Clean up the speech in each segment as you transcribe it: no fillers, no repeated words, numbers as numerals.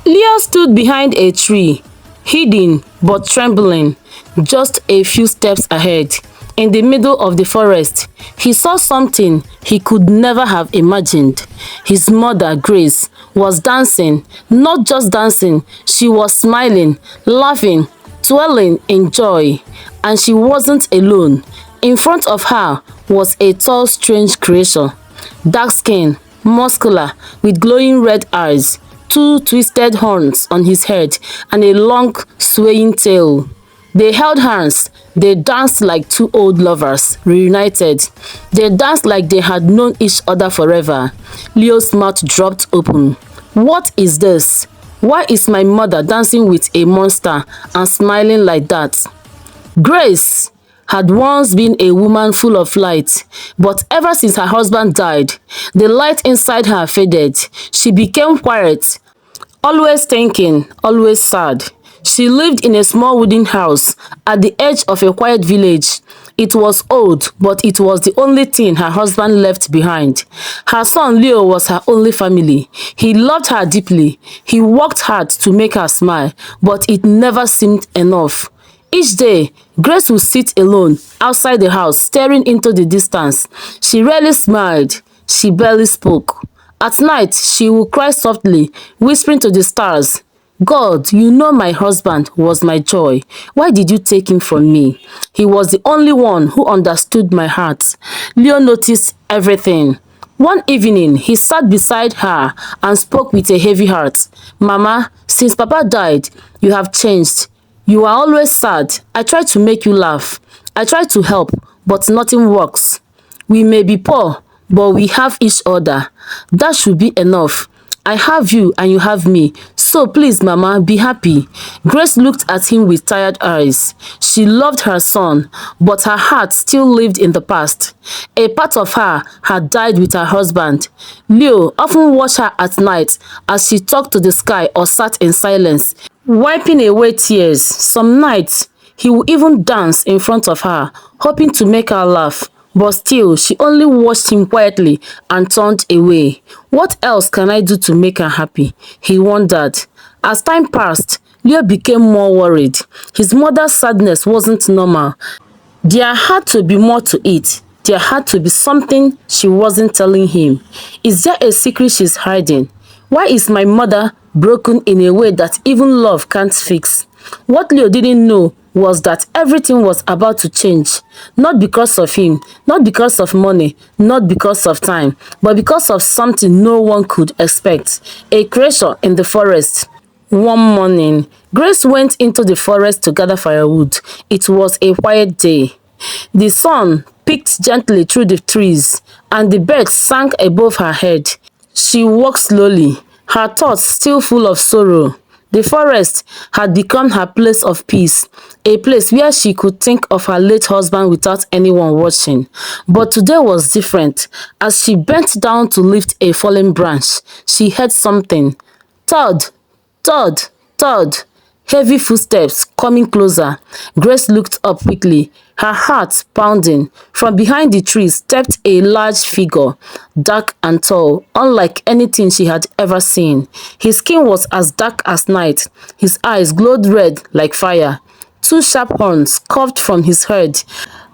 Leo stood behind a tree, hidden but trembling, just a few steps ahead. In the middle of the forest, he saw something he could never have imagined. His mother, Grace, was dancing, not just dancing, she was smiling, laughing, twirling in joy. And she wasn't alone. In front of her was a tall, strange creature, dark skin, muscular, with glowing red eyes, two twisted horns on his head, and a long, swaying tail. They held hands. They danced like two old lovers, reunited. They danced like they had known each other forever. Leo's mouth dropped open. What is this? Why is my mother dancing with a monster and smiling like that? Grace had once been a woman full of light, but ever since her husband died, the light inside her faded. She became quiet, always thinking, always sad. She lived in a small wooden house at the edge of a quiet village. It was old, but it was the only thing her husband left behind. Her son Leo was her only family. He loved her deeply. He worked hard to make her smile, but it never seemed enough. Each day, Grace would sit alone outside the house, staring into the distance. She rarely smiled. She barely spoke. At night, she would cry softly, whispering to the stars, God, you know my husband was my joy. Why did you take him from me? He was the only one who understood my heart. Leo noticed everything. One evening, he sat beside her and spoke with a heavy heart. Mama, since Papa died, you have changed. You are always sad. I try to make you laugh. I try to help, but nothing works. We may be poor, but we have each other. That should be enough. I have you and you have me. So please, Mama, be happy. Grace looked at him with tired eyes. She loved her son, but her heart still lived in the past. A part of her had died with her husband. Leo often watched her at night as she talked to the sky or sat in silence, wiping away tears. Some nights, he would even dance in front of her, hoping to make her laugh. But still, she only watched him quietly and turned away. What else can I do to make her happy? He wondered. As time passed, Leo became more worried. His mother's sadness wasn't normal. There had to be more to it. There had to be something she wasn't telling him. Is there a secret she's hiding? Why is my mother broken in a way that even love can't fix? What Leo didn't know was that everything was about to change. Not because of him, not because of money, not because of time, but because of something no one could expect. A creature in the forest. One morning, Grace went into the forest to gather firewood. It was a quiet day. The sun peeked gently through the trees, and the birds sang above her head. She walked slowly, her thoughts still full of sorrow. The forest had become her place of peace, a place where she could think of her late husband without anyone watching. But today was different. As she bent down to lift a fallen branch, she heard something. Thud, thud, thud. Heavy footsteps coming closer. Grace looked up quickly, her heart pounding. From behind the tree stepped a large figure, dark and tall, unlike anything she had ever seen. His skin was as dark as night. His eyes glowed red like fire. Two sharp horns curved from his head,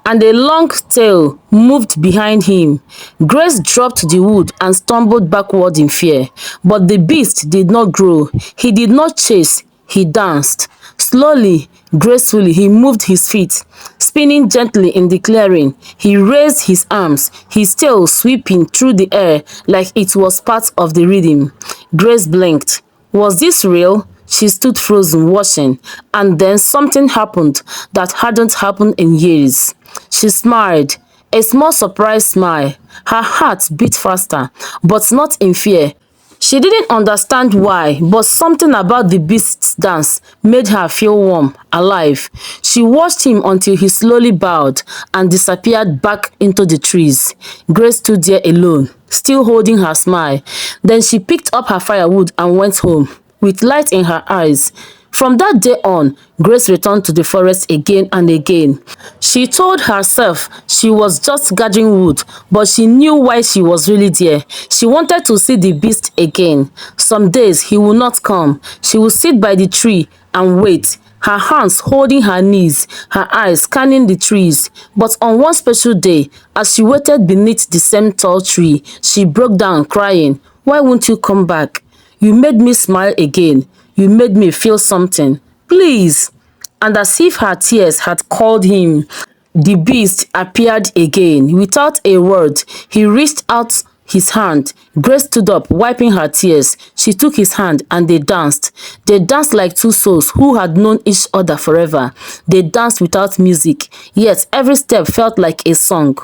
and a long tail moved behind him. Grace dropped the wood and stumbled backward in fear. But the beast did not grow. He did not chase. He danced. Slowly, gracefully, he moved his feet, spinning gently in the clearing. He raised his arms, his tail sweeping through the air like it was part of the rhythm. Grace blinked. Was this real? She stood frozen, watching, and then something happened that hadn't happened in years. She smiled, a small surprised smile. Her heart beat faster, but not in fear. She didn't understand why, but something about the beast's dance made her feel warm, alive. She watched him until he slowly bowed and disappeared back into the trees. Grace stood there alone, still holding her smile. Then she picked up her firewood and went home, with light in her eyes. From that day on, Grace returned to the forest again and again. She told herself she was just gathering wood, but she knew why she was really there. She wanted to see the beast again. Some days he would not come. She would sit by the tree and wait, her hands holding her knees, her eyes scanning the trees. But on one special day, as she waited beneath the same tall tree, she broke down crying, "Why won't you come back? You made me smile again. You made me feel something. Please." And as if her tears had called him, the beast appeared again. Without a word, he reached out his hand. Grace stood up, wiping her tears. She took his hand and they danced. They danced like two souls who had known each other forever. They danced without music, yet every step felt like a song.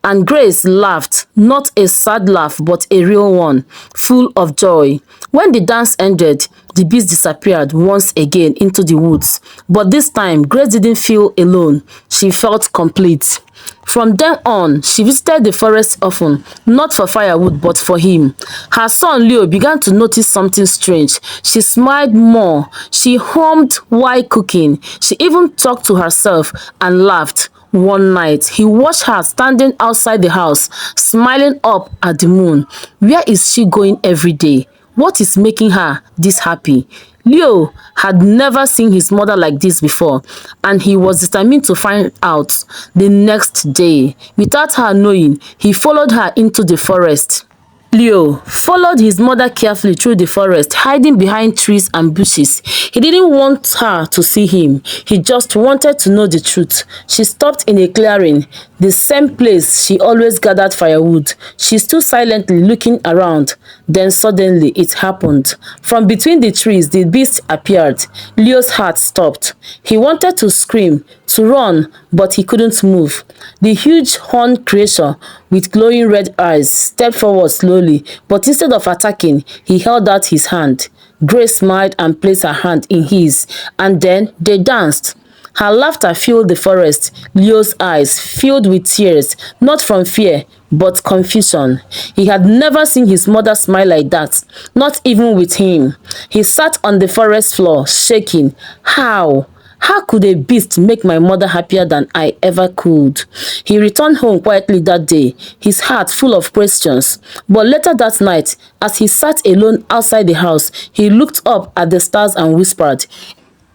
And Grace laughed, not a sad laugh, but a real one, full of joy. When the dance ended, the beast disappeared once again into the woods. But this time, Grace didn't feel alone. She felt complete. From then on, she visited the forest often, not for firewood but for him. Her son Leo began to notice something strange. She smiled more. She hummed while cooking. She even talked to herself and laughed. One night, he watched her standing outside the house, smiling up at the moon. Where is she going every day? What is making her this happy? Leo had never seen his mother like this before, and he was determined to find out. The next day, without her knowing, he followed her into the forest. Leo followed his mother carefully through the forest, hiding behind trees and bushes. He didn't want her to see him. He just wanted to know the truth. She stopped in a clearing, the same place she always gathered firewood. She stood silently looking around. Then suddenly it happened. From between the trees, the beast appeared. Leo's heart stopped. He wanted to scream, to run, but he couldn't move. The huge horned creature with glowing red eyes stepped forward slowly, but instead of attacking, he held out his hand. Grace smiled and placed her hand in his, and then they danced. Her laughter filled the forest. Leo's eyes filled with tears, not from fear, but confusion. He had never seen his mother smile like that, not even with him. He sat on the forest floor, shaking. How? How could a beast make my mother happier than I ever could? He returned home quietly that day, his heart full of questions. But later that night, as he sat alone outside the house, he looked up at the stars and whispered,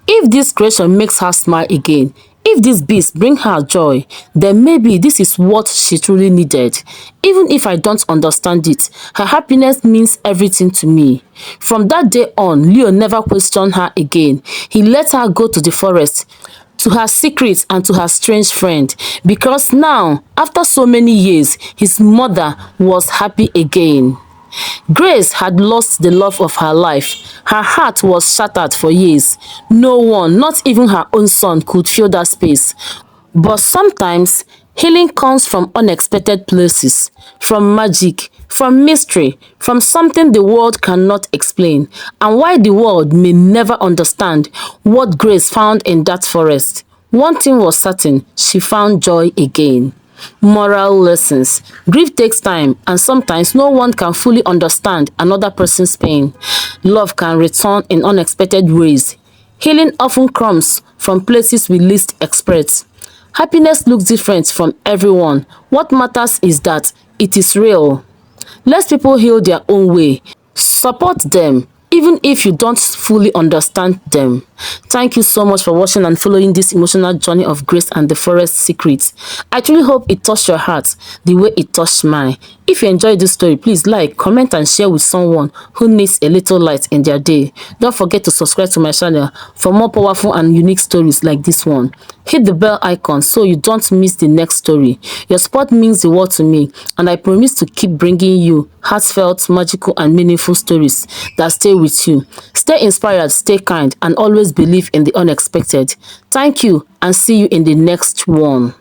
"If this creation makes her smile again, if this beast brings her joy, then maybe this is what she truly needed. Even if I don't understand it, her happiness means everything to me." From that day on, Leo never questioned her again. He let her go to the forest, to her secrets and to her strange friend, because now, after so many years, his mother was happy again. Grace had lost the love of her life. Her heart was shattered for years. No one, not even her own son, could fill that space. But sometimes, healing comes from unexpected places, from magic, from mystery, from something the world cannot explain. And why the world may never understand what Grace found in that forest, one thing was certain: she found joy again. Moral lessons. Grief takes time, and sometimes no one can fully understand another person's pain. Love can return in unexpected ways. Healing often comes from places we least expect. Happiness looks different from everyone. What matters is that it is real. Let people heal their own way. Support them, even if you don't fully understand them. Thank you so much for watching and following this emotional journey of Grace and the Forest Secrets. I truly hope it touched your heart the way it touched mine. If you enjoyed this story, please like, comment and share with someone who needs a little light in their day. Don't forget to subscribe to my channel for more powerful and unique stories like this one. Hit the bell icon so you don't miss the next story. Your support means the world to me, and I promise to keep bringing you heartfelt, magical and meaningful stories that stay with you. Stay inspired, stay kind, and always believe in the unexpected. Thank you, and see you in the next one.